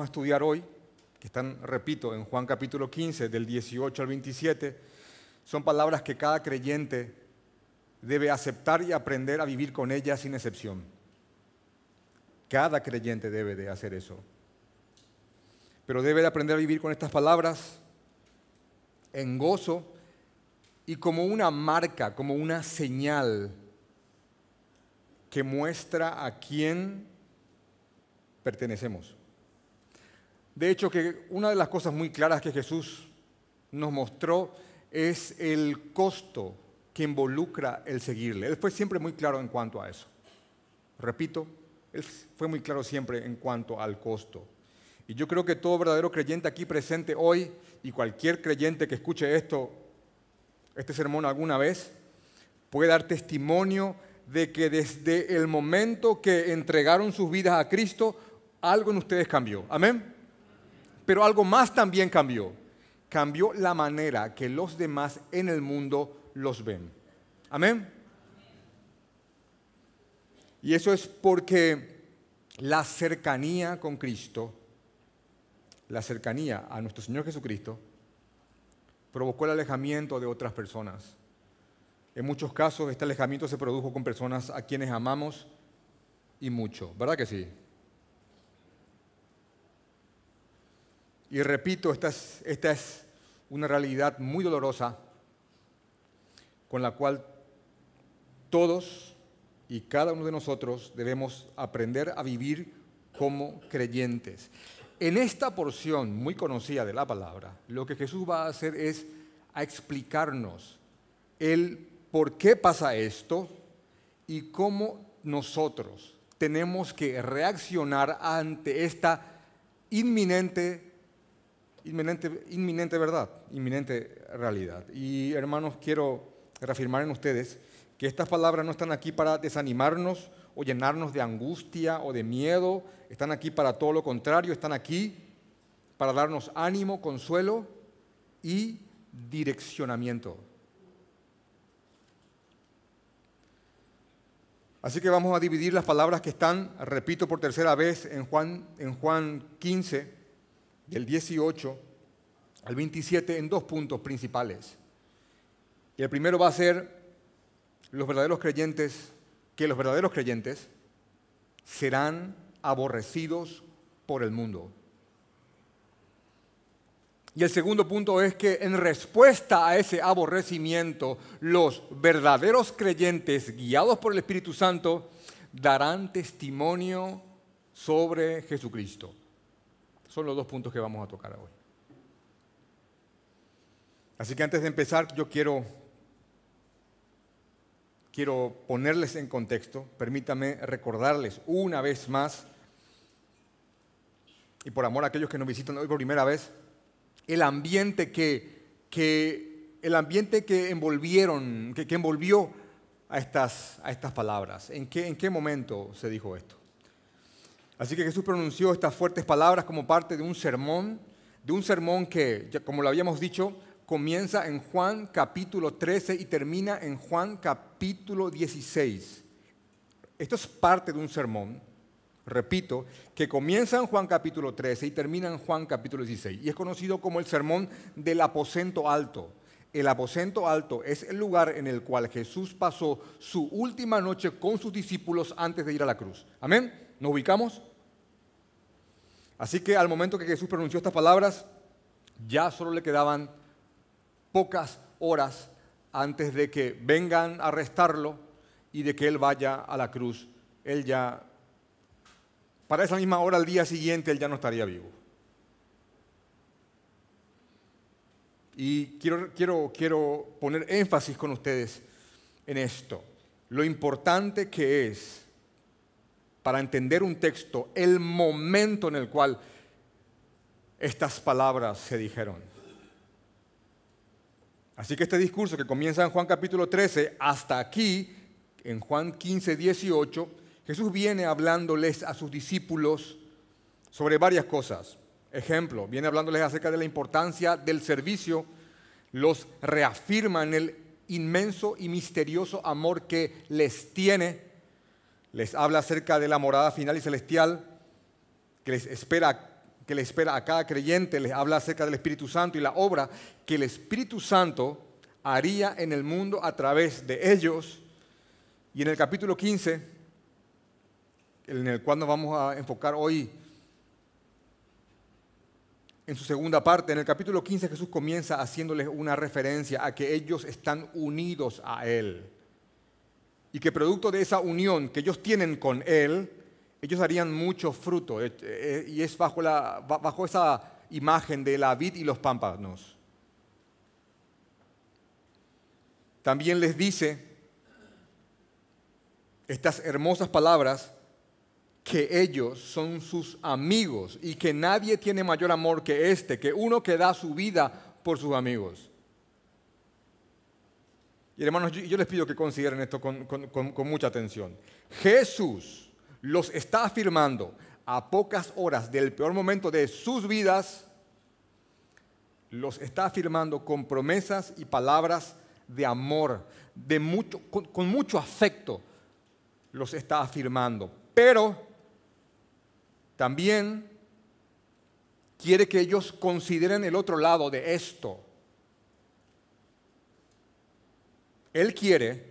vamos a estudiar hoy, que están, repito, en Juan capítulo 15, del 18 al 27, son palabras que cada creyente debe aceptar y aprender a vivir con ellas sin excepción. Cada creyente debe de hacer eso. Pero debe de aprender a vivir con estas palabras en gozo y como una marca, como una señal que muestra a quién pertenecemos. De hecho, que una de las cosas muy claras que Jesús nos mostró es el costo que involucra el seguirle. Él fue siempre muy claro en cuanto a eso. Repito, Él fue muy claro siempre en cuanto al costo. Y yo creo que todo verdadero creyente aquí presente hoy y cualquier creyente que escuche este sermón alguna vez, puede dar testimonio de que desde el momento que entregaron sus vidas a Cristo, algo en ustedes cambió. ¿Amén? Pero algo más también cambió. Cambió la manera que los demás en el mundo los ven. ¿Amén? Y eso es porque la cercanía con Cristo, la cercanía a nuestro Señor Jesucristo, provocó el alejamiento de otras personas. En muchos casos este alejamiento se produjo con personas a quienes amamos y mucho. ¿Verdad que sí? Y repito, esta es una realidad muy dolorosa con la cual todos y cada uno de nosotros debemos aprender a vivir como creyentes. En esta porción muy conocida de la palabra, lo que Jesús va a hacer es a explicarnos el por qué pasa esto y cómo nosotros tenemos que reaccionar ante esta inminente verdad, inminente realidad. Y hermanos, quiero reafirmar en ustedes que estas palabras no están aquí para desanimarnos o llenarnos de angustia o de miedo, están aquí para todo lo contrario, están aquí para darnos ánimo, consuelo y direccionamiento. Así que vamos a dividir las palabras que están, repito por tercera vez, en Juan 15, del 18 al 27, en dos puntos principales. Y el primero va a ser que los verdaderos creyentes serán aborrecidos por el mundo. Y el segundo punto es que en respuesta a ese aborrecimiento, los verdaderos creyentes, guiados por el Espíritu Santo, darán testimonio sobre Jesucristo. Son los dos puntos que vamos a tocar hoy. Así que antes de empezar, yo quiero ponerles en contexto, permítame recordarles una vez más, y por amor a aquellos que nos visitan hoy por primera vez, el ambiente que envolvió a estas palabras. ¿En qué momento se dijo esto? Así que Jesús pronunció estas fuertes palabras como parte de un sermón que, como lo habíamos dicho, comienza en Juan capítulo 13 y termina en Juan capítulo 16. Esto es parte de un sermón, repito, que comienza en Juan capítulo 13 y termina en Juan capítulo 16. Y es conocido como el sermón del aposento alto. El aposento alto es el lugar en el cual Jesús pasó su última noche con sus discípulos antes de ir a la cruz. ¿Amén? ¿Nos ubicamos? Así que al momento que Jesús pronunció estas palabras, ya solo le quedaban pocas horas antes de que vengan a arrestarlo y de que él vaya a la cruz. Para esa misma hora, al día siguiente, él ya no estaría vivo. Y quiero poner énfasis con ustedes en esto. Lo importante que es, para entender un texto, el momento en el cual estas palabras se dijeron. Así que este discurso que comienza en Juan capítulo 13 hasta aquí, en Juan 15, 18, Jesús viene hablándoles a sus discípulos sobre varias cosas. Ejemplo, viene hablándoles acerca de la importancia del servicio, los reafirma en el inmenso y misterioso amor que les tiene, les habla acerca de la morada final y celestial que les espera que le espera a cada creyente, les habla acerca del Espíritu Santo y la obra que el Espíritu Santo haría en el mundo a través de ellos. Y en el capítulo 15, en el cual nos vamos a enfocar hoy, en su segunda parte, en el capítulo 15 Jesús comienza haciéndoles una referencia a que ellos están unidos a Él. Y que producto de esa unión que ellos tienen con Él, ellos harían mucho fruto. Y es bajo esa imagen de la vid y los pámpanos. También les dice estas hermosas palabras, que ellos son sus amigos y que nadie tiene mayor amor que este, que uno que da su vida por sus amigos. Y hermanos, yo les pido que consideren esto con mucha atención. Jesús los está afirmando a pocas horas del peor momento de sus vidas, los está afirmando con promesas y palabras de amor, con mucho afecto, los está afirmando. Pero también quiere que ellos consideren el otro lado de esto. Él quiere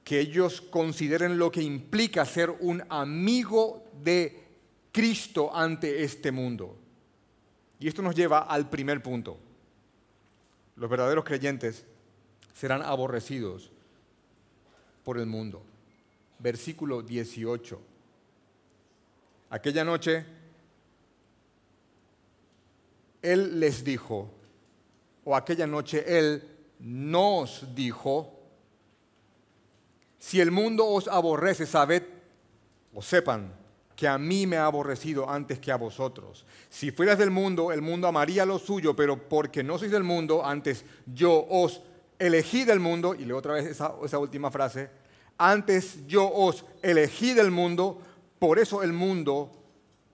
que ellos consideren lo que implica ser un amigo de Cristo ante este mundo. Y esto nos lleva al primer punto. Los verdaderos creyentes serán aborrecidos por el mundo. Versículo 18. Aquella noche, Él les dijo, o aquella noche Él nos dijo, si el mundo os aborrece, sabed o sepan que a mí me ha aborrecido antes que a vosotros. Si fueras del mundo, el mundo amaría lo suyo, pero porque no sois del mundo, antes yo os elegí del mundo, y leo otra vez esa última frase, antes yo os elegí del mundo, por eso el mundo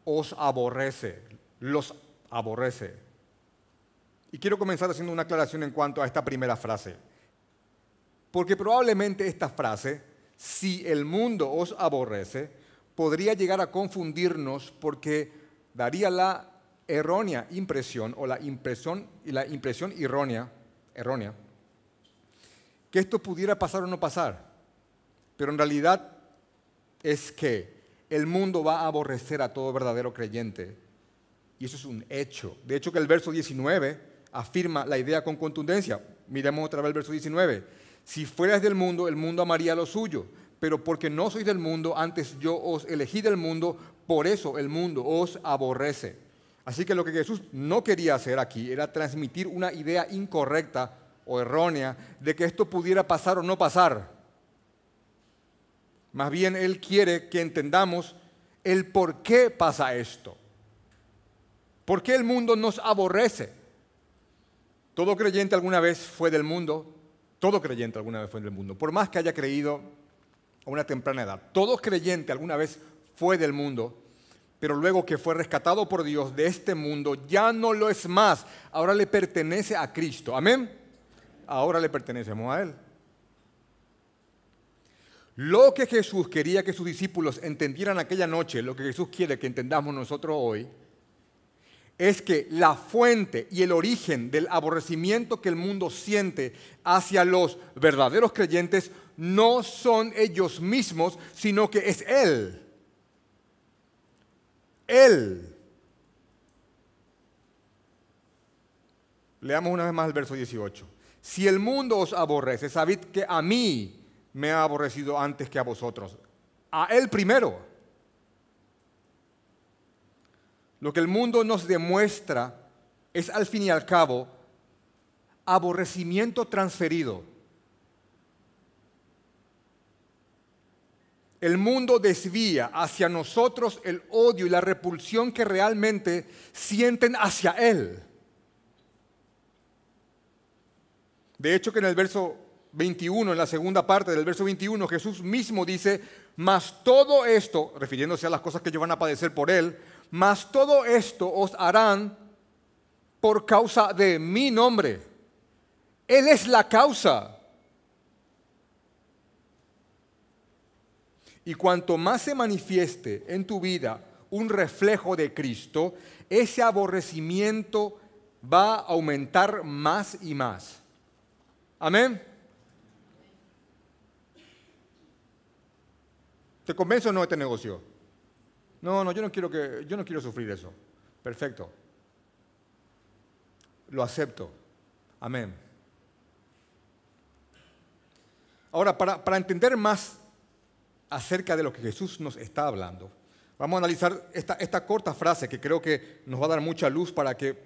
os aborrece, los aborrece. Y quiero comenzar haciendo una aclaración en cuanto a esta primera frase. Porque probablemente esta frase, si el mundo os aborrece, podría llegar a confundirnos porque daría la errónea impresión o la impresión errónea que esto pudiera pasar o no pasar. Pero en realidad es que el mundo va a aborrecer a todo verdadero creyente. Y eso es un hecho. De hecho, que el verso 19 afirma la idea con contundencia. Miremos otra vez el verso 19. Si fueras del mundo, el mundo amaría lo suyo. Pero porque no sois del mundo, antes yo os elegí del mundo, por eso el mundo os aborrece. Así que lo que Jesús no quería hacer aquí era transmitir una idea incorrecta o errónea de que esto pudiera pasar o no pasar. Más bien, Él quiere que entendamos el por qué pasa esto. ¿Por qué el mundo nos aborrece? Todo creyente alguna vez fue del mundo. Todo creyente alguna vez fue del mundo. Por más que haya creído a una temprana edad. Todo creyente alguna vez fue del mundo. Pero luego que fue rescatado por Dios de este mundo, ya no lo es más. Ahora le pertenece a Cristo. ¿Amén? Ahora le pertenecemos a Él. Lo que Jesús quería que sus discípulos entendieran aquella noche, lo que Jesús quiere que entendamos nosotros hoy, es que la fuente y el origen del aborrecimiento que el mundo siente hacia los verdaderos creyentes no son ellos mismos, sino que es Él. Él. Leamos una vez más el verso 18. Si el mundo os aborrece, sabed que a mí me ha aborrecido antes que a vosotros. A Él primero. Lo que el mundo nos demuestra es, al fin y al cabo, aborrecimiento transferido. El mundo desvía hacia nosotros el odio y la repulsión que realmente sienten hacia Él. De hecho, que en el verso 21, en la segunda parte del verso 21, Jesús mismo dice, mas todo esto, refiriéndose a las cosas que ellos van a padecer por Él, mas todo esto os harán por causa de mi nombre. Él es la causa. Y cuanto más se manifieste en tu vida un reflejo de Cristo, ese aborrecimiento va a aumentar más y más. ¿Amén? ¿Te convence o no este negocio? No, yo no quiero sufrir eso. Perfecto. Lo acepto. Amén. Ahora, para entender más acerca de lo que Jesús nos está hablando, vamos a analizar esta corta frase que creo que nos va a dar mucha luz para que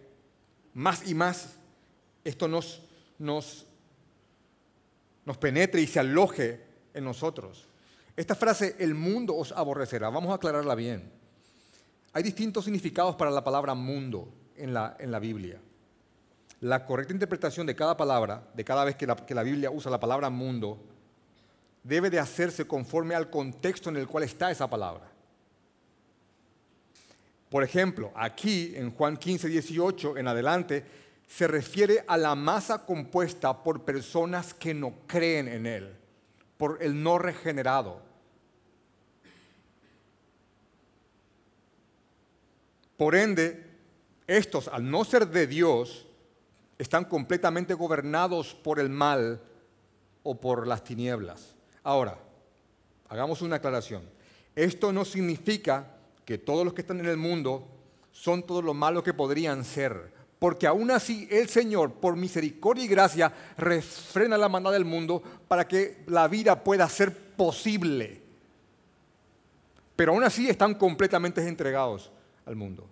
más y más esto nos penetre y se aloje en nosotros. Esta frase, el mundo os aborrecerá, vamos a aclararla bien. Hay distintos significados para la palabra mundo en la Biblia. La correcta interpretación de cada palabra, de cada vez que la Biblia usa la palabra mundo, debe de hacerse conforme al contexto en el cual está esa palabra. Por ejemplo, aquí en Juan 15, 18 en adelante, se refiere a la masa compuesta por personas que no creen en Él, por el no regenerado. Por ende, estos, al no ser de Dios, están completamente gobernados por el mal o por las tinieblas. Ahora, hagamos una aclaración. Esto no significa que todos los que están en el mundo son todos lo malos que podrían ser, porque aún así el Señor, por misericordia y gracia, refrena la maldad del mundo para que la vida pueda ser posible. Pero aún así están completamente entregados al mundo.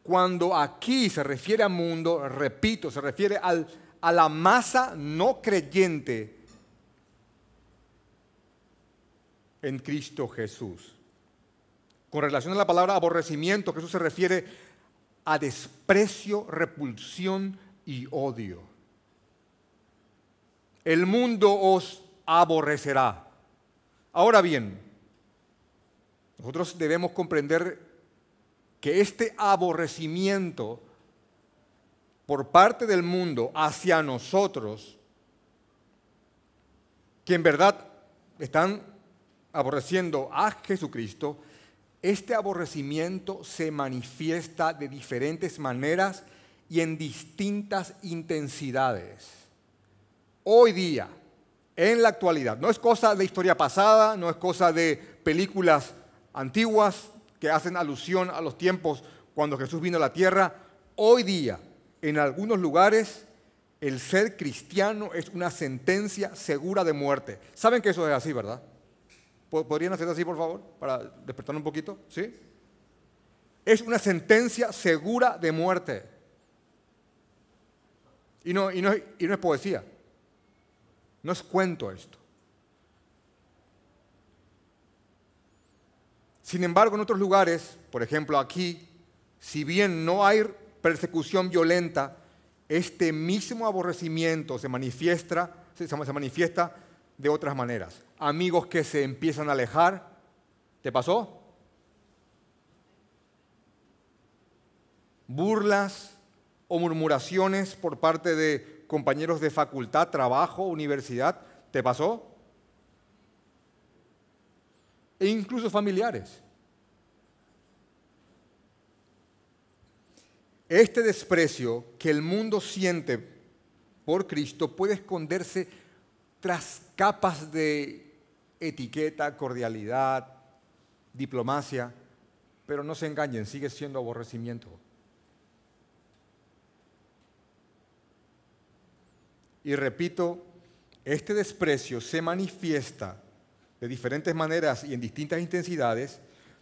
Cuando aquí se refiere a mundo, repito, se refiere a la masa no creyente en Cristo Jesús. Con relación a la palabra aborrecimiento, Jesús se refiere a desprecio, repulsión y odio. El mundo os aborrecerá. Ahora bien, nosotros debemos comprender que este aborrecimiento por parte del mundo hacia nosotros, que en verdad están aborreciendo a Jesucristo, este aborrecimiento se manifiesta de diferentes maneras y en distintas intensidades. Hoy día, en la actualidad, no es cosa de historia pasada, no es cosa de películas antiguas que hacen alusión a los tiempos cuando Jesús vino a la tierra. Hoy día, en algunos lugares, el ser cristiano es una sentencia segura de muerte. ¿Saben que eso es así, verdad? ¿Podrían hacer así, por favor, para despertar un poquito? ¿Sí? Es una sentencia segura de muerte. Y no es poesía. No es cuento esto. Sin embargo, en otros lugares, por ejemplo aquí, si bien no hay persecución violenta, este mismo aborrecimiento se manifiesta de otras maneras. Amigos que se empiezan a alejar. ¿Te pasó? Burlas o murmuraciones por parte de compañeros de facultad, trabajo, universidad. ¿Te pasó? E incluso familiares. Este desprecio que el mundo siente por Cristo puede esconderse tras capas de etiqueta, cordialidad, diplomacia, pero no se engañen, sigue siendo aborrecimiento. Y repito, este desprecio se manifiesta de diferentes maneras y en distintas intensidades,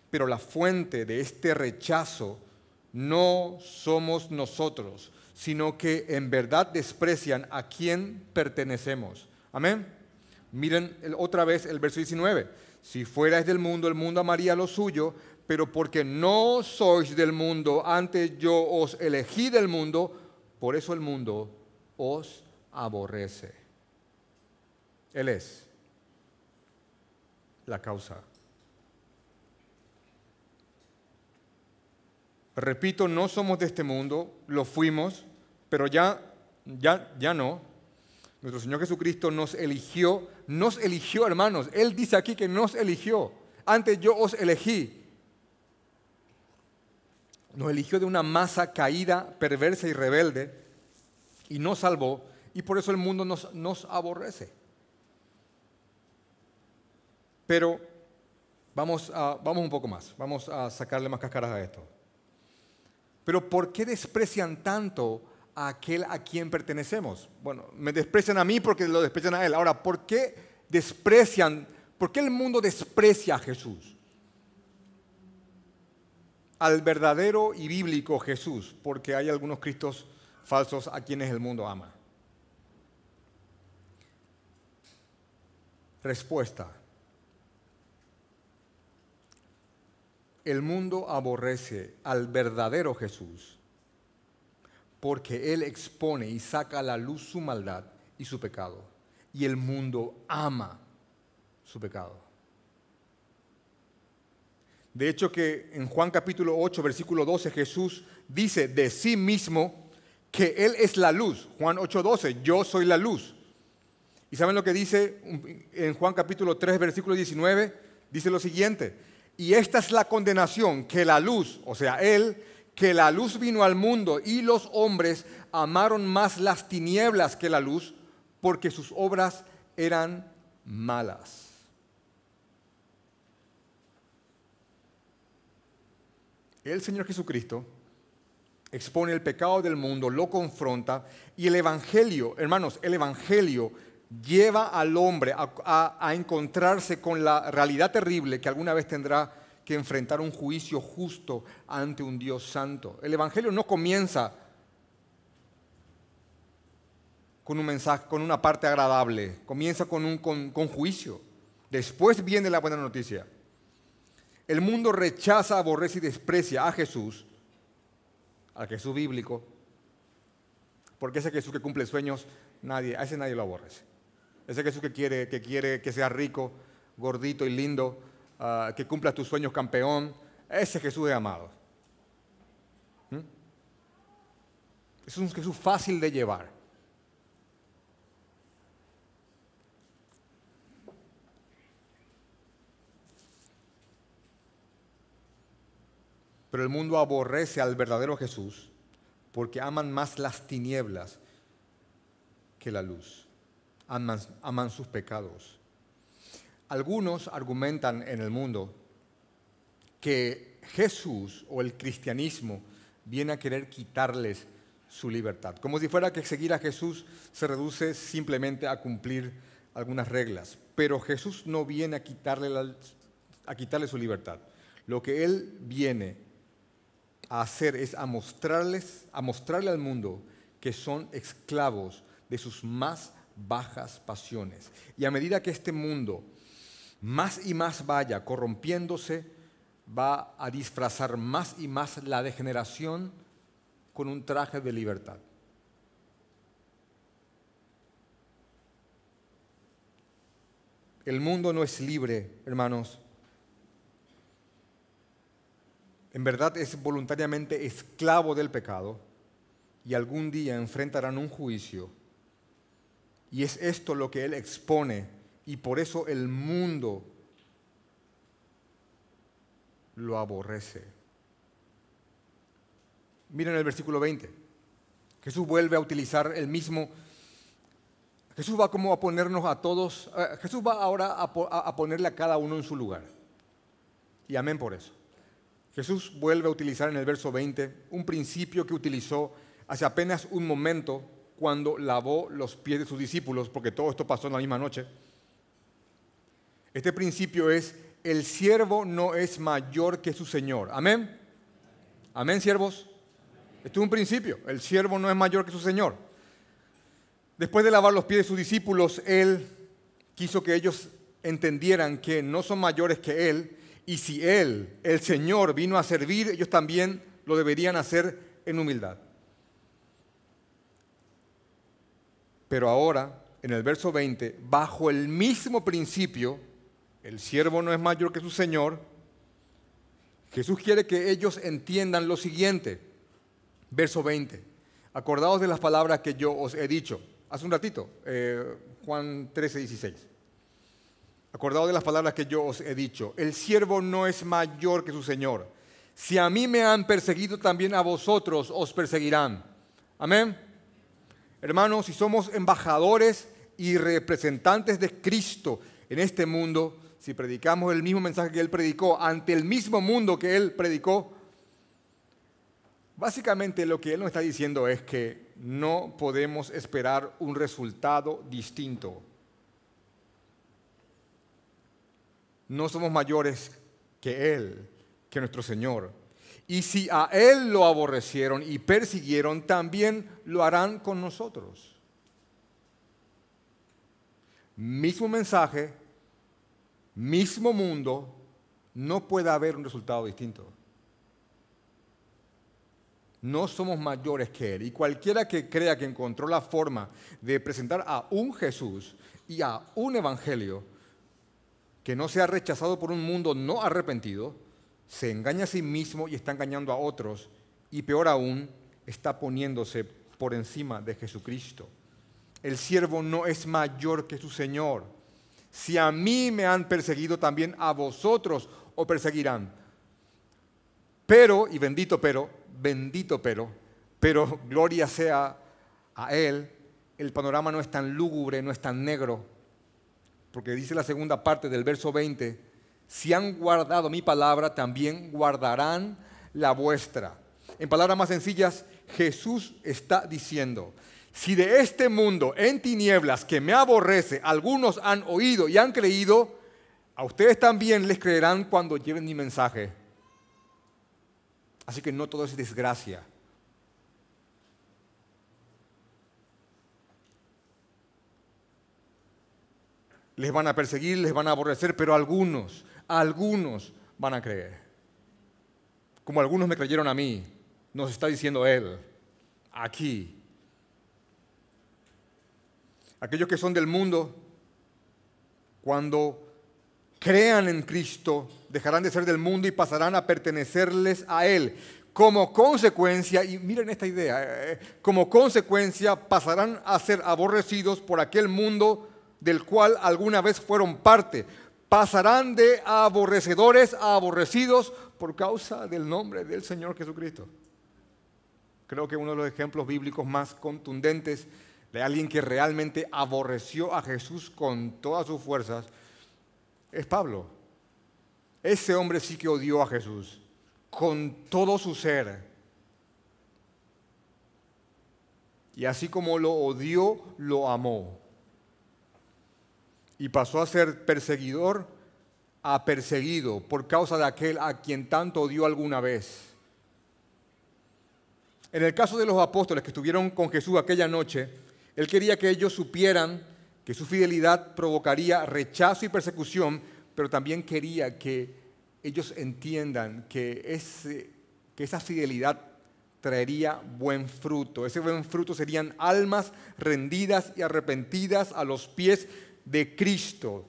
pero la fuente de este rechazo no somos nosotros, sino que en verdad desprecian a quien pertenecemos. Amén. Miren otra vez el verso 19. Si fuerais del mundo, el mundo amaría lo suyo, pero porque no sois del mundo, antes yo os elegí del mundo, por eso el mundo os aborrece. Él es la causa. Repito, no somos de este mundo, lo fuimos, pero ya no. Nuestro Señor Jesucristo nos eligió, hermanos. Él dice aquí que nos eligió. Antes yo os elegí. nos eligió de una masa caída, perversa y rebelde, y nos salvó, y por eso el mundo nos aborrece. Pero vamos un poco más, vamos a sacarle más cáscaras a esto. Pero ¿por qué desprecian tanto a aquel a quien pertenecemos? Bueno, me desprecian a mí porque lo desprecian a él. Ahora, ¿por qué el mundo desprecia a Jesús? Al verdadero y bíblico Jesús, porque hay algunos cristos falsos a quienes el mundo ama. Respuesta. El mundo aborrece al verdadero Jesús porque Él expone y saca a la luz su maldad y su pecado. Y el mundo ama su pecado. De hecho que en Juan capítulo 8, versículo 12, Jesús dice de sí mismo que Él es la luz. Juan 8:12, yo soy la luz. ¿Y saben lo que dice en Juan capítulo 3, versículo 19? Dice lo siguiente: y esta es la condenación, que la luz, o sea, Él, que la luz vino al mundo y los hombres amaron más las tinieblas que la luz porque sus obras eran malas. El Señor Jesucristo expone el pecado del mundo, lo confronta, y el Evangelio, hermanos, el Evangelio lleva al hombre a encontrarse con la realidad terrible que alguna vez tendrá que enfrentar un juicio justo ante un Dios santo. El Evangelio no comienza con un mensaje, con una parte agradable, comienza con juicio. Después viene la buena noticia. El mundo rechaza, aborrece y desprecia a Jesús, al Jesús bíblico, porque ese Jesús que cumple sueños, a ese nadie lo aborrece. Ese Jesús que quiere que seas rico, gordito y lindo, que cumplas tus sueños campeón, ese Jesús es amado. Es un Jesús fácil de llevar. Pero el mundo aborrece al verdadero Jesús porque aman más las tinieblas que la luz. Aman sus pecados. Algunos argumentan en el mundo que Jesús o el cristianismo viene a querer quitarles su libertad. Como si fuera que seguir a Jesús se reduce simplemente a cumplir algunas reglas. Pero Jesús no viene a quitarle su libertad. Lo que Él viene a hacer es a mostrarle al mundo que son esclavos de sus más bajas pasiones. Y a medida que este mundo más y más vaya corrompiéndose, va a disfrazar más y más la degeneración con un traje de libertad. El mundo no es libre, hermanos. En verdad es voluntariamente esclavo del pecado y algún día enfrentarán un juicio. Y es esto lo que Él expone y por eso el mundo lo aborrece. Miren el versículo 20. Jesús vuelve a utilizar el mismo. Jesús va como a ponernos a todos. Jesús va ahora a ponerle a cada uno en su lugar. Y amén por eso. Jesús vuelve a utilizar en el verso 20 un principio que utilizó hace apenas un momento cuando lavó los pies de sus discípulos, porque todo esto pasó en la misma noche. Este principio es: el siervo no es mayor que su Señor. ¿Amén? ¿Amén, siervos? Esto es un principio. El siervo no es mayor que su Señor. Después de lavar los pies de sus discípulos, Él quiso que ellos entendieran que no son mayores que Él, y si Él, el Señor, vino a servir, ellos también lo deberían hacer en humildad. Pero ahora, en el verso 20, bajo el mismo principio, el siervo no es mayor que su Señor, Jesús quiere que ellos entiendan lo siguiente. Verso 20. Acordaos de las palabras que yo os he dicho. Hace un ratito, Juan 13:16. Acordaos de las palabras que yo os he dicho. El siervo no es mayor que su Señor, Si a mí me han perseguido, también a vosotros os perseguirán. Amén. Hermanos, si somos embajadores y representantes de Cristo en este mundo, si predicamos el mismo mensaje que Él predicó ante el mismo mundo que Él predicó, básicamente lo que Él nos está diciendo es que no podemos esperar un resultado distinto. No somos mayores que Él, que nuestro Señor. Y si a Él lo aborrecieron y persiguieron, también lo harán con nosotros. Mismo mensaje, mismo mundo, no puede haber un resultado distinto. No somos mayores que Él. Y cualquiera que crea que encontró la forma de presentar a un Jesús y a un evangelio que no sea rechazado por un mundo no arrepentido, se engaña a sí mismo y está engañando a otros. Y peor aún, está poniéndose por encima de Jesucristo. El siervo no es mayor que su Señor. Si a mí me han perseguido, también a vosotros os perseguirán. Pero, y bendito pero, gloria sea a Él, el panorama no es tan lúgubre, no es tan negro, porque dice la segunda parte del verso 20, si han guardado mi palabra, también guardarán la vuestra. En palabras más sencillas, Jesús está diciendo, si de este mundo en tinieblas que me aborrece, algunos han oído y han creído, a ustedes también les creerán cuando lleven mi mensaje. Así que no todo es desgracia. Les van a perseguir, les van a aborrecer, pero algunos van a creer. Como algunos me creyeron a mí, nos está diciendo Él, aquí. Aquellos que son del mundo, cuando crean en Cristo, dejarán de ser del mundo y pasarán a pertenecerles a Él. Como consecuencia, y miren esta idea, como consecuencia pasarán a ser aborrecidos por aquel mundo del cual alguna vez fueron parte. Pasarán de aborrecedores a aborrecidos por causa del nombre del Señor Jesucristo. Creo que uno de los ejemplos bíblicos más contundentes de alguien que realmente aborreció a Jesús con todas sus fuerzas es Pablo. Ese hombre sí que odió a Jesús con todo su ser. Y así como lo odió, lo amó. Y pasó a ser perseguidor a perseguido por causa de aquel a quien tanto odió alguna vez. En el caso de los apóstoles que estuvieron con Jesús aquella noche, Él quería que ellos supieran que su fidelidad provocaría rechazo y persecución, pero también quería que ellos entiendan que esa fidelidad traería buen fruto. Ese buen fruto serían almas rendidas y arrepentidas a los pies de Cristo,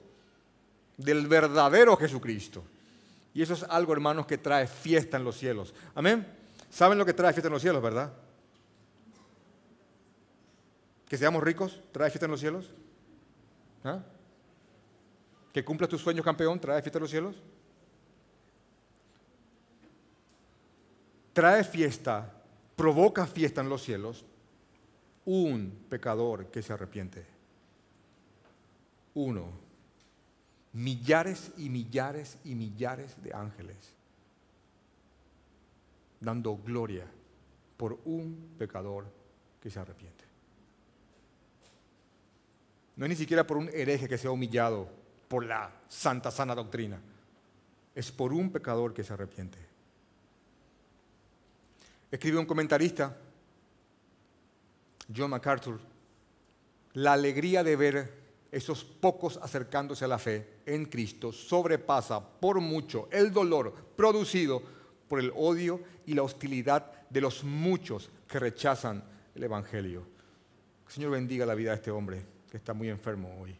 del verdadero Jesucristo. Y eso es algo, hermanos, que trae fiesta en los cielos. Amén. ¿Saben lo que trae fiesta en los cielos, verdad? Que seamos ricos, trae fiesta en los cielos. ¿Ah? Que cumplas tus sueños, campeón, trae fiesta en los cielos. Trae fiesta, provoca fiesta en los cielos un pecador que se arrepiente. Uno. Millares y millares y millares de ángeles dando gloria por un pecador que se arrepiente. No es ni siquiera por un hereje que sea humillado por la santa, sana doctrina. Es por un pecador que se arrepiente. Escribe un comentarista, John MacArthur, la alegría de ver esos pocos acercándose a la fe en Cristo sobrepasa por mucho el dolor producido por el odio y la hostilidad de los muchos que rechazan el Evangelio. Que el Señor bendiga la vida de este hombre que está muy enfermo hoy.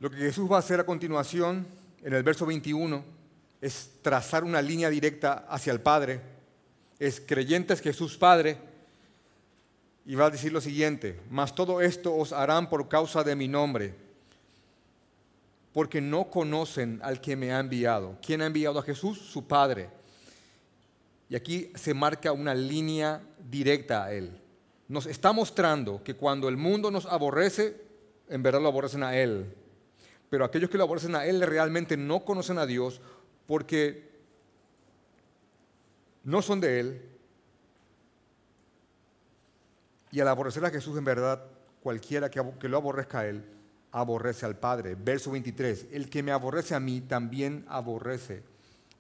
Lo que Jesús va a hacer a continuación, en el verso 21, es trazar una línea directa hacia el Padre. Es creyentes Jesús Padre. Y va a decir lo siguiente: mas todo esto os harán por causa de mi nombre, porque no conocen al que me ha enviado. ¿Quién ha enviado a Jesús? Su Padre. Y aquí se marca una línea directa a Él. Nos está mostrando que cuando el mundo nos aborrece, en verdad lo aborrecen a Él. Pero aquellos que lo aborrecen a Él realmente no conocen a Dios porque no son de Él. Y al aborrecer a Jesús, en verdad, cualquiera que lo aborrezca a Él, aborrece al Padre. Verso 23, el que me aborrece a mí, también aborrece,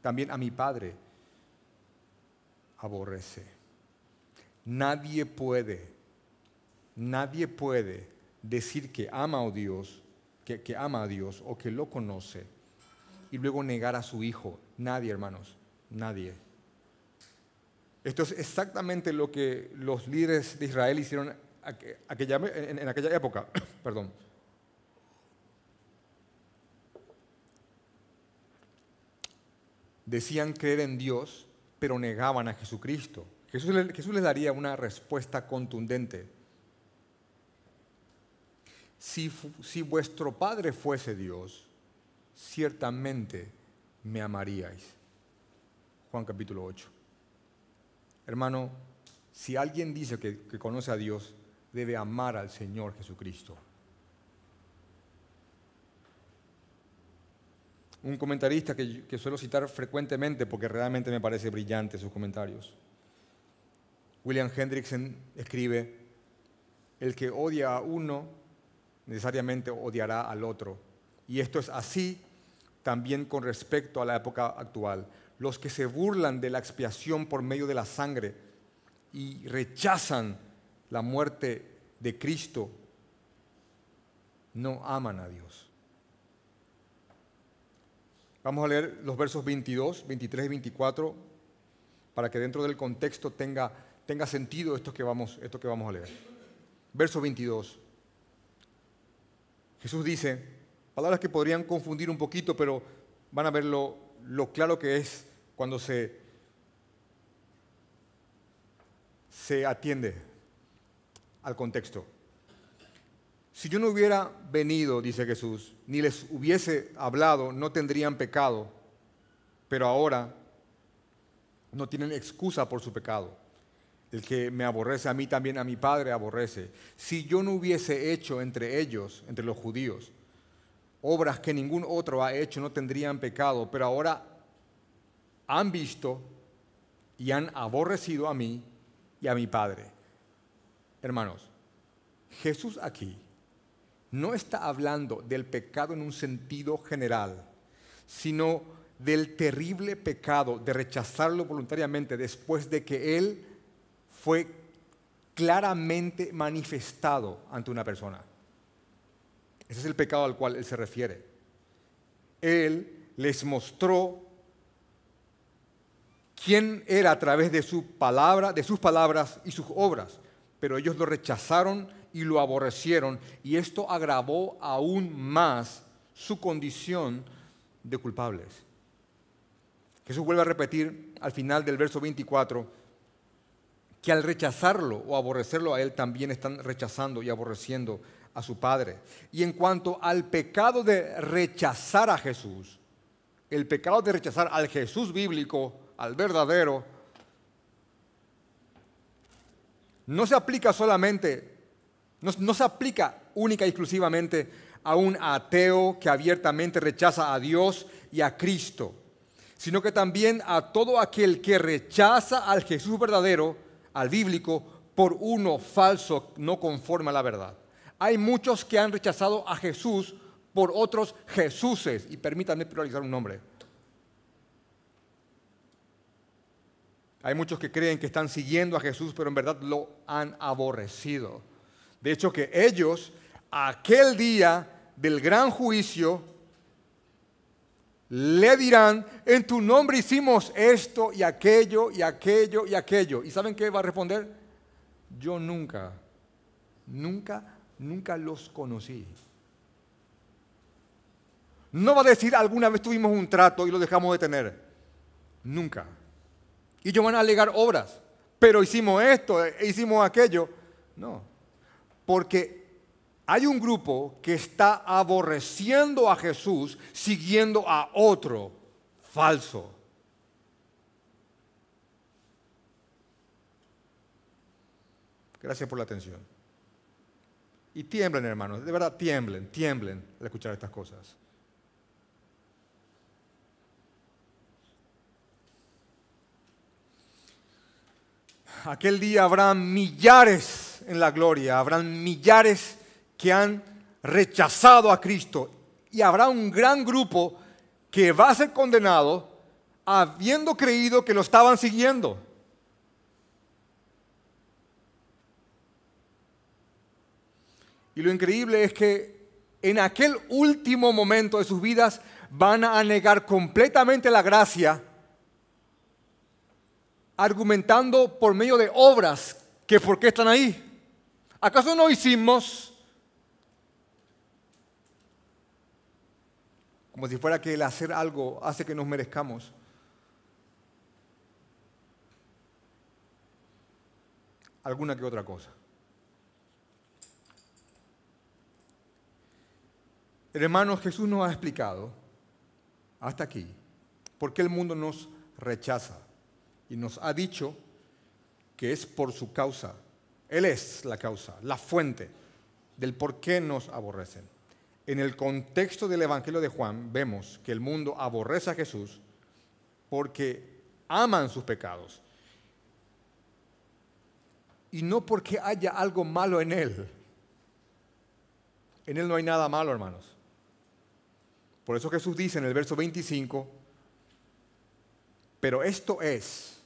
también a mi Padre aborrece. Nadie puede decir que ama a Dios, que ama a Dios o que lo conoce y luego negar a su Hijo. Nadie, hermanos, nadie. Esto es exactamente lo que los líderes de Israel hicieron en aquella época. Perdón. Decían creer en Dios, pero negaban a Jesucristo. Jesús les daría una respuesta contundente. Si vuestro Padre fuese Dios, ciertamente me amaríais. Juan capítulo 8. Hermano, si alguien dice que conoce a Dios, debe amar al Señor Jesucristo. Un comentarista que suelo citar frecuentemente porque realmente me parece brillante sus comentarios. William Hendrickson escribe, el que odia a uno necesariamente odiará al otro. Y esto es así también con respecto a la época actual. Los que se burlan de la expiación por medio de la sangre y rechazan la muerte de Cristo, no aman a Dios. Vamos a leer los versos 22, 23 y 24 para que dentro del contexto tenga sentido esto que vamos a leer. Verso 22. Jesús dice, palabras que podrían confundir un poquito, pero van a ver lo claro que es cuando se atiende al contexto. Si yo no hubiera venido, dice Jesús, ni les hubiese hablado, no tendrían pecado, pero ahora no tienen excusa por su pecado. El que me aborrece a mí, también a mi Padre aborrece. Si yo no hubiese hecho entre ellos, entre los judíos, obras que ningún otro ha hecho, no tendrían pecado, pero ahora han visto y han aborrecido a mí y a mi Padre. Hermanos, Jesús aquí no está hablando del pecado en un sentido general, sino del terrible pecado de rechazarlo voluntariamente después de que Él fue claramente manifestado ante una persona. Ese es el pecado al cual Él se refiere. Él les mostró quién era a través de su palabra, de sus palabras y sus obras, pero ellos lo rechazaron y lo aborrecieron, y esto agravó aún más su condición de culpables. Jesús vuelve a repetir al final del verso 24 que al rechazarlo o aborrecerlo a Él, también están rechazando y aborreciendo a su Padre. Y en cuanto al pecado de rechazar a Jesús, el pecado de rechazar al Jesús bíblico, al verdadero, no se aplica solamente, no se aplica única y exclusivamente a un ateo que abiertamente rechaza a Dios y a Cristo, sino que también a todo aquel que rechaza al Jesús verdadero, al bíblico, por uno falso, no conforme a la verdad. Hay muchos que han rechazado a Jesús por otros Jesuses, y permítanme pluralizar un nombre. Hay muchos que creen que están siguiendo a Jesús, pero en verdad lo han aborrecido. De hecho, que ellos, aquel día del gran juicio, le dirán, en tu nombre hicimos esto y aquello y aquello y aquello. ¿Y saben qué va a responder? Yo nunca los conocí. No va a decir, alguna vez tuvimos un trato y lo dejamos de tener. Nunca. Y ellos van a alegar obras, pero hicimos esto, hicimos aquello. No, porque Hay un grupo que está aborreciendo a Jesús siguiendo a otro falso. Gracias por la atención. Y tiemblen, hermanos, de verdad tiemblen al escuchar estas cosas. Aquel día habrán millares en la gloria, habrán millares que han rechazado a Cristo y habrá un gran grupo que va a ser condenado habiendo creído que lo estaban siguiendo. Y lo increíble es que en aquel último momento de sus vidas van a negar completamente la gracia, argumentando por medio de obras que por qué están ahí. ¿Acaso no hicimos? Como si fuera que el hacer algo hace que nos merezcamos. Alguna que otra cosa. Hermanos, Jesús nos ha explicado hasta aquí por qué el mundo nos rechaza y nos ha dicho que es por su causa. Él es la causa, la fuente del por qué nos aborrecen. En el contexto del Evangelio de Juan vemos que el mundo aborrece a Jesús porque aman sus pecados y no porque haya algo malo en Él. En Él no hay nada malo, hermanos. Por eso Jesús dice en el verso 25, pero esto es,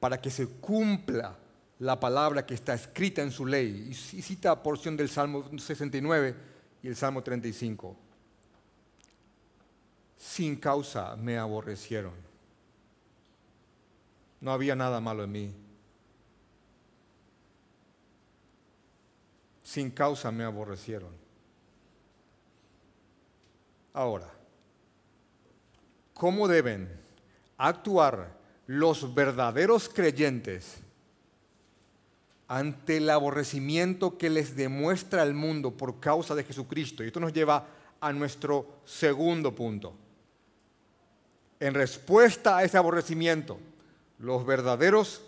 para que se cumpla la palabra que está escrita en su ley. Y cita porción del Salmo 69 y el Salmo 35. Sin causa me aborrecieron. No había nada malo en mí. Sin causa me aborrecieron. Ahora, ¿cómo deben actuar los verdaderos creyentes ante el aborrecimiento que les demuestra el mundo por causa de Jesucristo? Y esto nos lleva a nuestro segundo punto. En respuesta a ese aborrecimiento, los verdaderos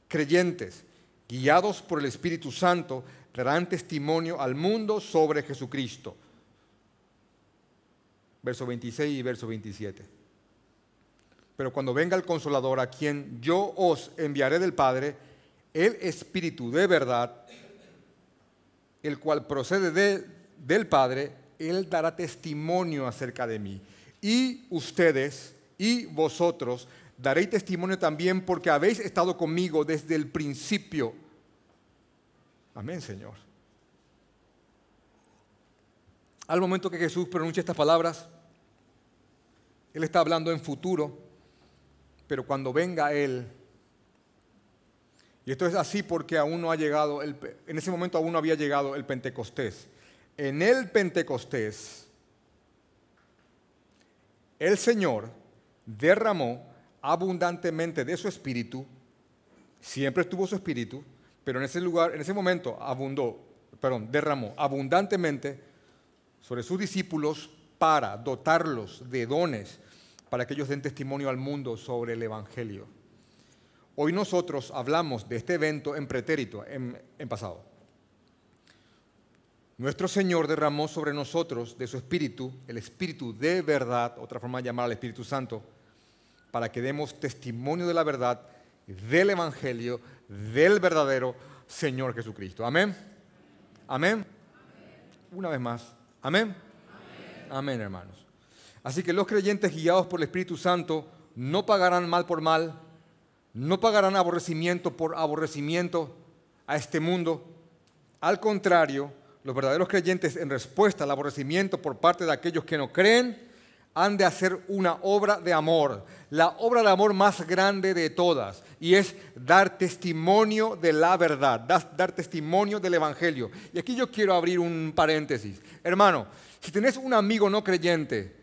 creyentes, guiados por el Espíritu Santo, darán testimonio al mundo sobre Jesucristo. Verso 26 y verso 27. Pero cuando venga el Consolador, a quien yo os enviaré del Padre, el Espíritu de verdad, el cual procede del Padre, Él dará testimonio acerca de mí. Y ustedes y vosotros daréis testimonio también porque habéis estado conmigo desde el principio. Amén, Señor. Al momento que Jesús pronuncia estas palabras, Él está hablando en futuro, pero cuando venga Él, y esto es así porque aún no ha llegado, en ese momento aún no había llegado el Pentecostés. En el Pentecostés, el Señor derramó abundantemente de su Espíritu, siempre estuvo su Espíritu, pero en ese lugar, en ese momento derramó abundantemente sobre sus discípulos para dotarlos de dones para que ellos den testimonio al mundo sobre el Evangelio. Hoy nosotros hablamos de este evento en pretérito, en pasado. Nuestro Señor derramó sobre nosotros de su Espíritu, el Espíritu de verdad, otra forma de llamar al Espíritu Santo, para que demos testimonio de la verdad, del Evangelio, del verdadero Señor Jesucristo. ¿Amén? ¿Amén? Una vez más. ¿Amén? Amén, hermanos. Así que los creyentes guiados por el Espíritu Santo no pagarán mal por mal, no pagarán aborrecimiento por aborrecimiento a este mundo. Al contrario, los verdaderos creyentes, en respuesta al aborrecimiento por parte de aquellos que no creen, han de hacer una obra de amor, la obra de amor más grande de todas, y es dar testimonio de la verdad, dar testimonio del Evangelio. Y aquí yo quiero abrir un paréntesis. Hermano, si tenés un amigo no creyente,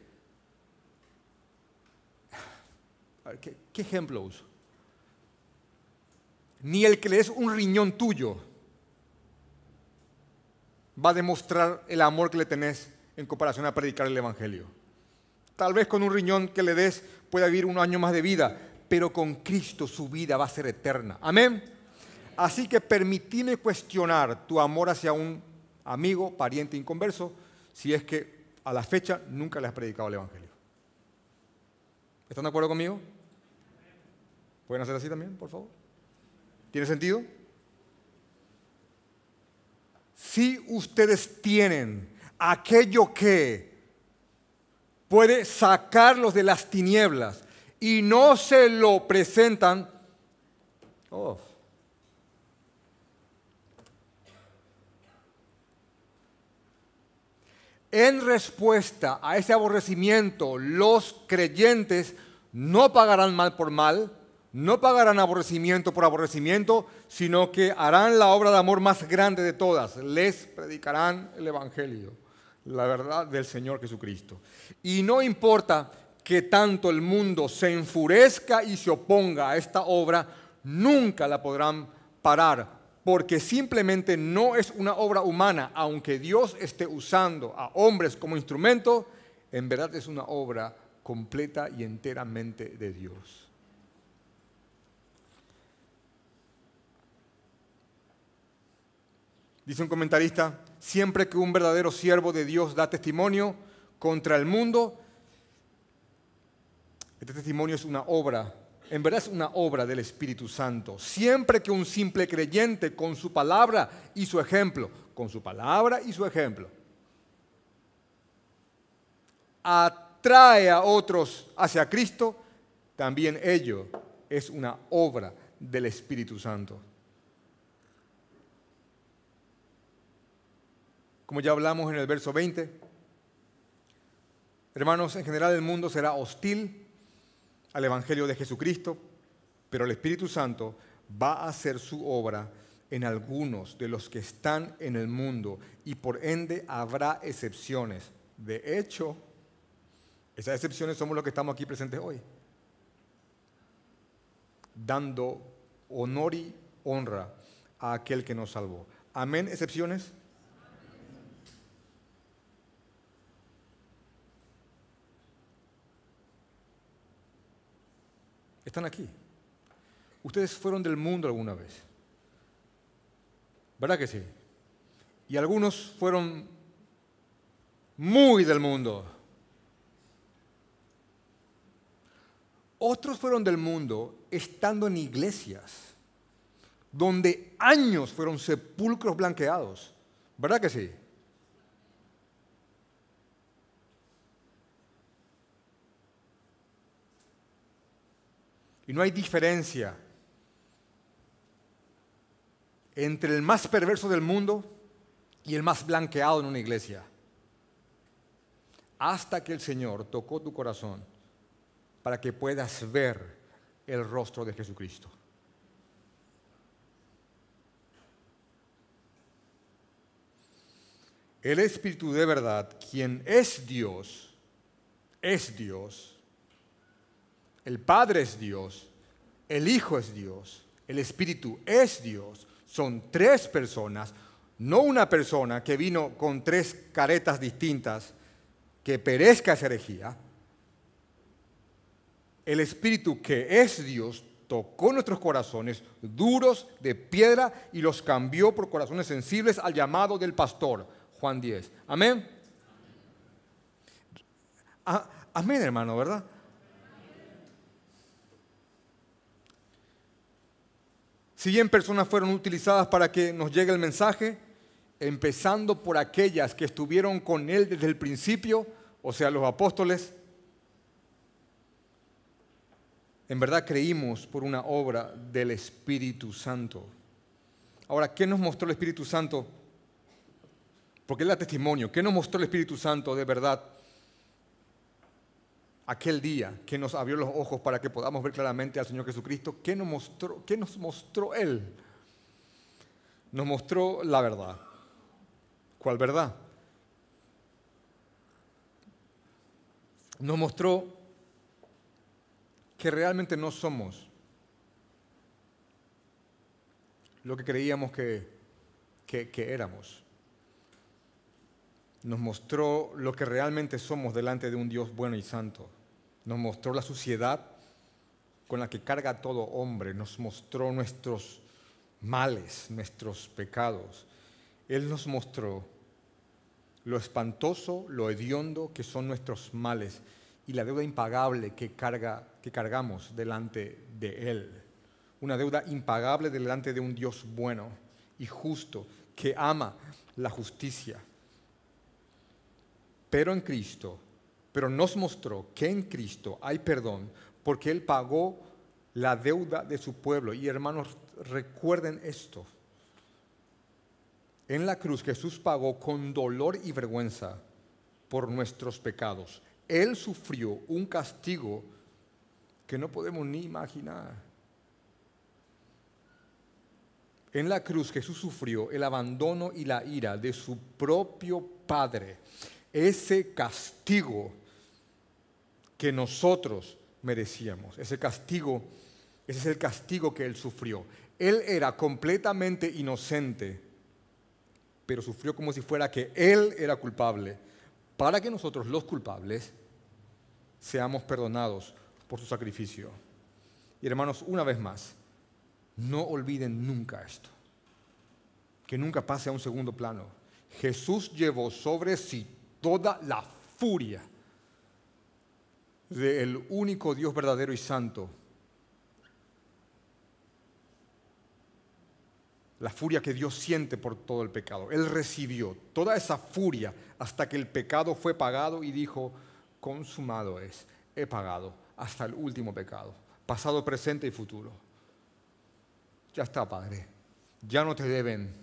¿qué ejemplo uso? ni el que le des un riñón tuyo va a demostrar el amor que le tenés en comparación a predicar el Evangelio. Tal vez con un riñón que le des pueda vivir 1 año más de vida, pero con Cristo su vida va a ser eterna. Amén. Así que permitime cuestionar tu amor hacia un amigo, pariente inconverso, si es que a la fecha nunca le has predicado el Evangelio. ¿Están de acuerdo conmigo? ¿Pueden hacer así también, por favor? ¿Tiene sentido? Si ustedes tienen aquello que puede sacarlos de las tinieblas y no se lo presentan, en respuesta a ese aborrecimiento, los creyentes no pagarán mal por mal, no pagarán aborrecimiento por aborrecimiento, sino que harán la obra de amor más grande de todas. Les predicarán el Evangelio, la verdad del Señor Jesucristo. Y no importa que tanto el mundo se enfurezca y se oponga a esta obra, nunca la podrán parar, porque simplemente no es una obra humana. Aunque Dios esté usando a hombres como instrumento, en verdad es una obra completa y enteramente de Dios. Dice un comentarista, siempre que un verdadero siervo de Dios da testimonio contra el mundo, este testimonio es una obra, en verdad es una obra del Espíritu Santo. Siempre que un simple creyente con su palabra y su ejemplo, atrae a otros hacia Cristo, también ello es una obra del Espíritu Santo. Como ya hablamos en el verso 20, hermanos, en general el mundo será hostil al Evangelio de Jesucristo, pero el Espíritu Santo va a hacer su obra en algunos de los que están en el mundo y por ende habrá excepciones. De hecho, esas excepciones somos los que estamos aquí presentes hoy, dando honor y honra a aquel que nos salvó. Amén, excepciones. Están aquí. Ustedes fueron del mundo alguna vez. ¿Verdad que sí? Y algunos fueron muy del mundo. Otros fueron del mundo estando en iglesias, donde años fueron sepulcros blanqueados. ¿Verdad que sí? Y no hay diferencia entre el más perverso del mundo y el más blanqueado en una iglesia. Hasta que el Señor tocó tu corazón para que puedas ver el rostro de Jesucristo. El Espíritu de verdad, quien es Dios, el Padre es Dios, el Hijo es Dios, el Espíritu es Dios. Son 3 personas, no una persona que vino con 3 caretas distintas, que perezca esa herejía. El Espíritu que es Dios tocó nuestros corazones duros de piedra y los cambió por corazones sensibles al llamado del pastor. Juan 10. Amén. Amén, hermano, ¿verdad? Si bien personas fueron utilizadas para que nos llegue el mensaje, empezando por aquellas que estuvieron con Él desde el principio, o sea, los apóstoles, en verdad creímos por una obra del Espíritu Santo. Ahora, ¿qué nos mostró el Espíritu Santo? Porque es el testimonio. ¿Qué nos mostró el Espíritu Santo de verdad? Aquel día que nos abrió los ojos para que podamos ver claramente al Señor Jesucristo. ¿Qué nos mostró Él? Nos mostró la verdad. ¿Cuál verdad? Nos mostró que realmente no somos lo que creíamos que éramos. Nos mostró lo que realmente somos delante de un Dios bueno y santo. Nos mostró la suciedad con la que carga todo hombre. Nos mostró nuestros males, nuestros pecados. Él nos mostró lo espantoso, lo hediondo que son nuestros males y la deuda impagable que cargamos delante de Él. Una deuda impagable delante de un Dios bueno y justo que ama la justicia. Pero nos mostró que en Cristo hay perdón porque Él pagó la deuda de su pueblo. Y hermanos, recuerden esto. En la cruz Jesús pagó con dolor y vergüenza por nuestros pecados. Él sufrió un castigo que no podemos ni imaginar. En la cruz Jesús sufrió el abandono y la ira de su propio Padre. Ese castigo que nosotros merecíamos, ese es el castigo que Él sufrió. Él era completamente inocente, pero sufrió como si fuera que Él era culpable, para que nosotros los culpables seamos perdonados por su sacrificio. Y hermanos, una vez más, no olviden nunca esto, que nunca pase a un segundo plano. Jesús llevó sobre sí toda la furia del único Dios verdadero y santo. La furia que Dios siente por todo el pecado. Él recibió toda esa furia hasta que el pecado fue pagado y dijo, consumado es, he pagado hasta el último pecado, pasado, presente y futuro. Ya está, Padre, ya no te deben.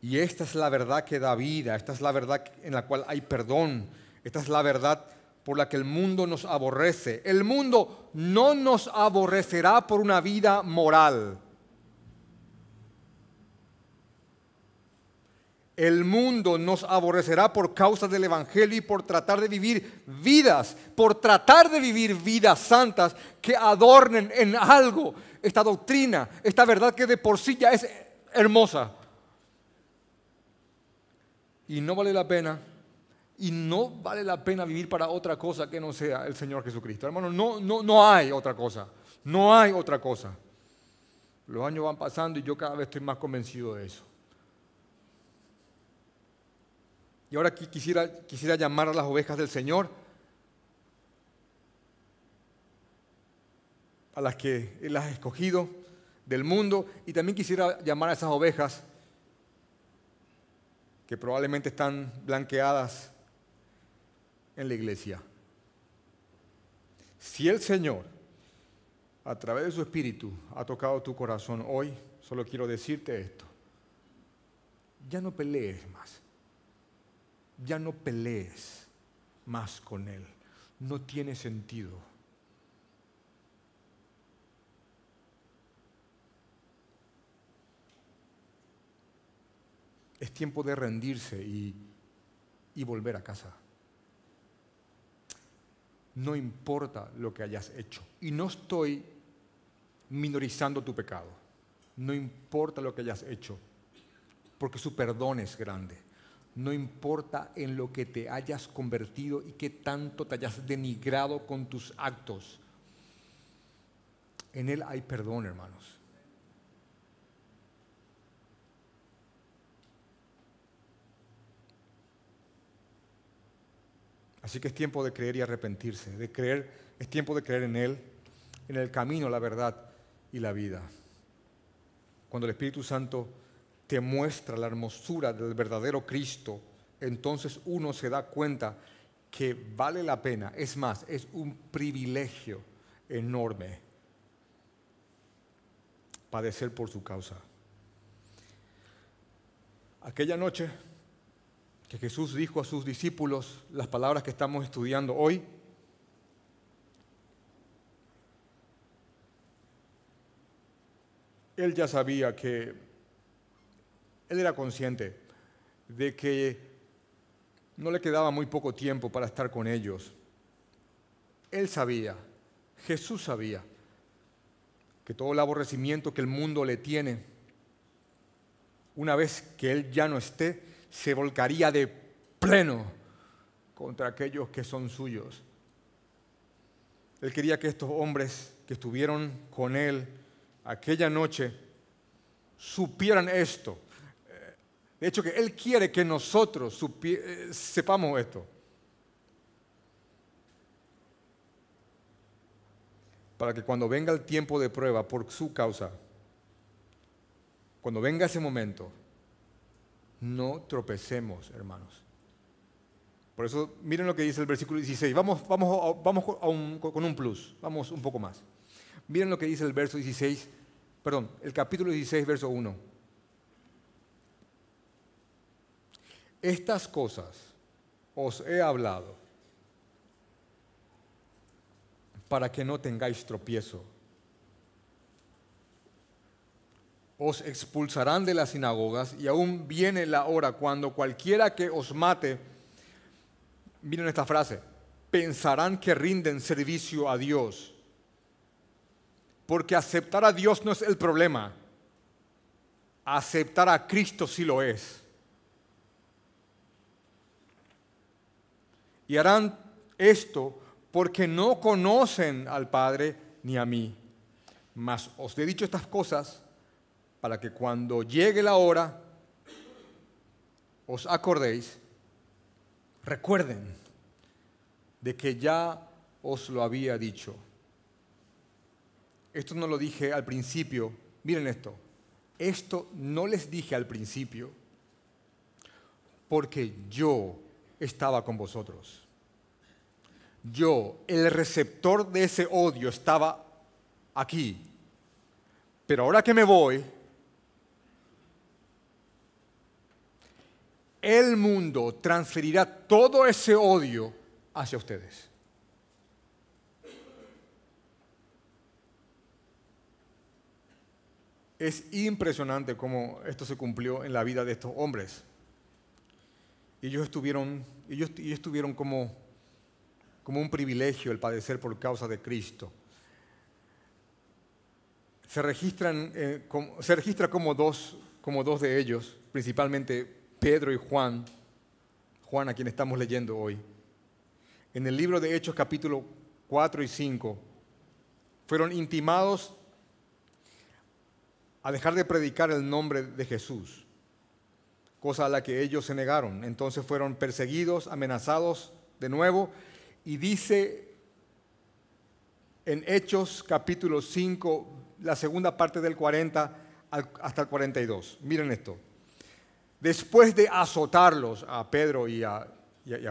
Y esta es la verdad que da vida, esta es la verdad en la cual hay perdón, esta es la verdad por la que el mundo nos aborrece. El mundo no nos aborrecerá por una vida moral. El mundo nos aborrecerá por causa del Evangelio y por tratar de vivir vidas santas que adornen en algo esta doctrina, esta verdad que de por sí ya es hermosa. Y no vale la pena vivir para otra cosa que no sea el Señor Jesucristo. Hermano, no hay otra cosa. No hay otra cosa. Los años van pasando y yo cada vez estoy más convencido de eso. Y ahora quisiera llamar a las ovejas del Señor, a las que Él ha escogido del mundo, y también quisiera llamar a esas ovejas que probablemente están blanqueadas en la iglesia. Si el Señor, a través de su Espíritu, ha tocado tu corazón hoy, solo quiero decirte esto. Ya no pelees más. Ya no pelees más con Él. No tiene sentido. Es tiempo de rendirse y volver a casa. No importa lo que hayas hecho. Y no estoy minorizando tu pecado. No importa lo que hayas hecho, porque su perdón es grande. No importa en lo que te hayas convertido y qué tanto te hayas denigrado con tus actos. En Él hay perdón, hermanos. Así que es tiempo de creer y arrepentirse, es tiempo de creer en Él, en el camino, la verdad y la vida. Cuando el Espíritu Santo te muestra la hermosura del verdadero Cristo, entonces uno se da cuenta que vale la pena, es más, es un privilegio enorme padecer por su causa. Aquella noche que Jesús dijo a sus discípulos las palabras que estamos estudiando hoy, Él ya sabía que, Él era consciente de que no le quedaba muy poco tiempo para estar con ellos. Él sabía Jesús sabía que todo el aborrecimiento que el mundo le tiene, una vez que Él ya no esté, se volcaría de pleno contra aquellos que son suyos. Él quería que estos hombres que estuvieron con Él aquella noche supieran esto. De hecho, que Él quiere que nosotros sepamos esto. Para que cuando venga el tiempo de prueba por su causa, cuando venga ese momento, no tropecemos, hermanos. Por eso, miren lo que dice el versículo 16. Vamos con un plus, vamos un poco más. Miren lo que dice el verso 16, perdón, el capítulo 16, verso 1. Estas cosas os he hablado para que no tengáis tropiezo. Os expulsarán de las sinagogas y aún viene la hora cuando cualquiera que os mate, miren esta frase, pensarán que rinden servicio a Dios. Porque aceptar a Dios no es el problema. Aceptar a Cristo sí lo es. Y harán esto porque no conocen al Padre ni a mí. Mas os he dicho estas cosas para que cuando llegue la hora os acordéis, recuerden de que ya os lo había dicho. Esto no lo dije al principio. Miren esto. Esto no les dije al principio porque yo estaba con vosotros. Yo, el receptor de ese odio, estaba aquí. Pero ahora que me voy, el mundo transferirá todo ese odio hacia ustedes. Es impresionante cómo esto se cumplió en la vida de estos hombres. Ellos estuvieron como un privilegio el padecer por causa de Cristo. Se registra como dos de ellos, principalmente Pedro y Juan, a quien estamos leyendo hoy. En el libro de Hechos capítulo 4 y 5, fueron intimados a dejar de predicar el nombre de Jesús, cosa a la que ellos se negaron. Entonces fueron perseguidos, amenazados de nuevo, y dice en Hechos capítulo 5, la segunda parte del 40 hasta el 42. Miren esto. Después de azotarlos a Pedro y a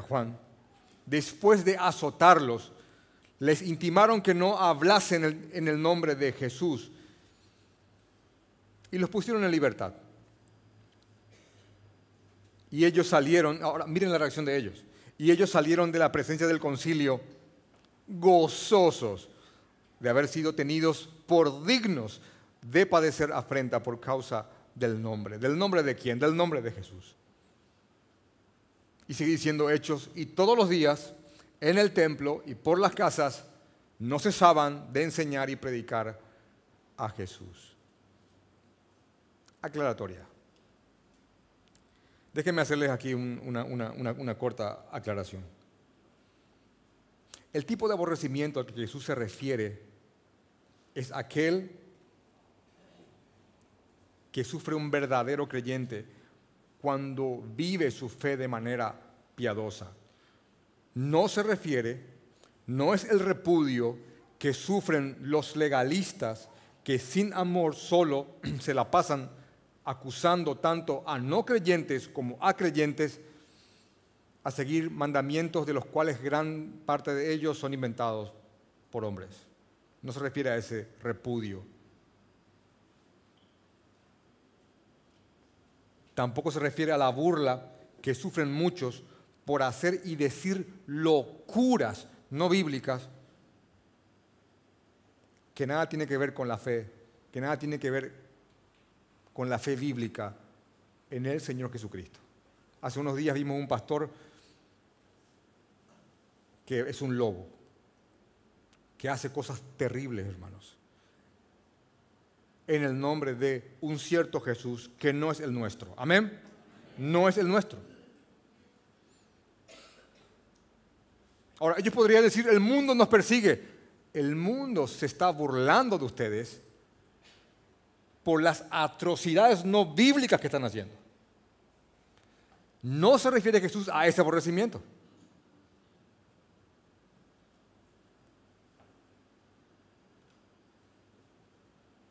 Juan, después de azotarlos, les intimaron que no hablasen en el nombre de Jesús y los pusieron en libertad. Y ellos salieron, ahora miren la reacción de ellos, y ellos salieron de la presencia del concilio gozosos de haber sido tenidos por dignos de padecer afrenta por causa del nombre. ¿Del nombre de quién? Del nombre de Jesús. Y sigue diciendo Hechos, y todos los días en el templo y por las casas no cesaban de enseñar y predicar a Jesús. Aclaratoria. Déjenme hacerles aquí una corta aclaración. El tipo de aborrecimiento al que Jesús se refiere es aquel que sufre un verdadero creyente cuando vive su fe de manera piadosa. No se refiere, no es el repudio que sufren los legalistas que sin amor solo se la pasan acusando tanto a no creyentes como a creyentes a seguir mandamientos de los cuales gran parte de ellos son inventados por hombres. No se refiere a ese repudio. Tampoco se refiere a la burla que sufren muchos por hacer y decir locuras no bíblicas que nada tiene que ver con la fe, que nada tiene que ver con la fe bíblica en el Señor Jesucristo. Hace unos días vimos un pastor que es un lobo, que hace cosas terribles, hermanos, en el nombre de un cierto Jesús que no es el nuestro. Amén. No es el nuestro. Ahora, ellos podrían decir, el mundo nos persigue. El mundo se está burlando de ustedes por las atrocidades no bíblicas que están haciendo. No se refiere Jesús a ese aborrecimiento.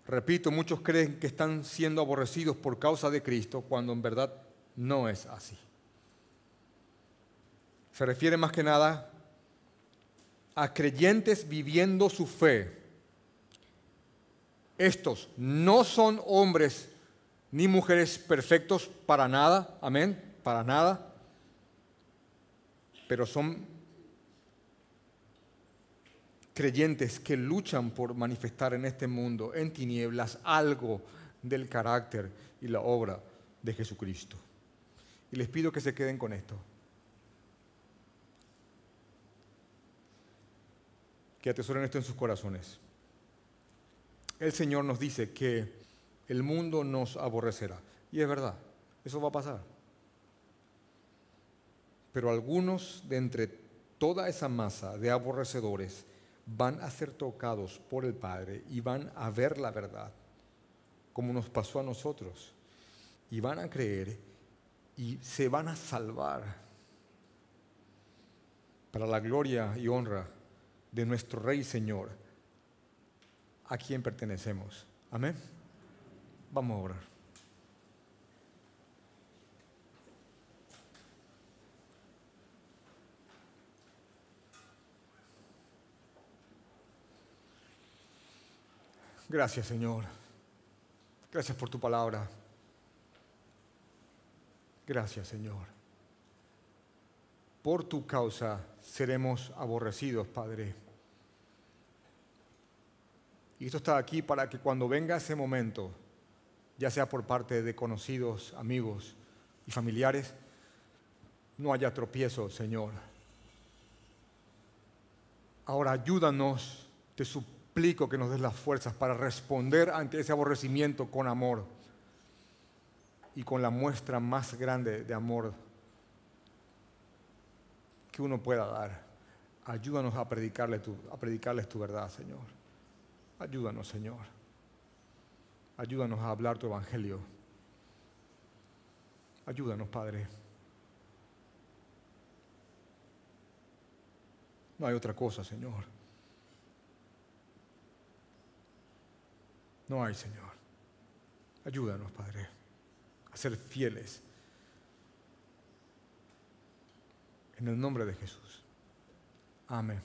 Repito, muchos creen que están siendo aborrecidos por causa de Cristo, cuando en verdad no es así. Se refiere más que nada a creyentes viviendo su fe. Estos no son hombres ni mujeres perfectos para nada, amén, para nada, pero son creyentes que luchan por manifestar en este mundo, en tinieblas, algo del carácter y la obra de Jesucristo. Y les pido que se queden con esto. Que atesoren esto en sus corazones. El Señor nos dice que el mundo nos aborrecerá. Y es verdad, eso va a pasar. Pero algunos de entre toda esa masa de aborrecedores van a ser tocados por el Padre y van a ver la verdad, como nos pasó a nosotros. Y van a creer y se van a salvar para la gloria y honra de nuestro Rey y Señor, a quien pertenecemos. Amén. Vamos a orar. Gracias, Señor. Gracias por tu palabra. Gracias, Señor. Por tu causa seremos aborrecidos, Padre. Y esto está aquí para que cuando venga ese momento, ya sea por parte de conocidos, amigos y familiares, no haya tropiezo, Señor. Ahora ayúdanos, te suplico que nos des las fuerzas para responder ante ese aborrecimiento con amor y con la muestra más grande de amor que uno pueda dar. Ayúdanos a predicarles tu verdad, Señor. Ayúdanos, Señor. Ayúdanos a hablar tu evangelio. Ayúdanos, Padre. No hay otra cosa, Señor. No hay, Señor. Ayúdanos, Padre, a ser fieles. En el nombre de Jesús. Amén.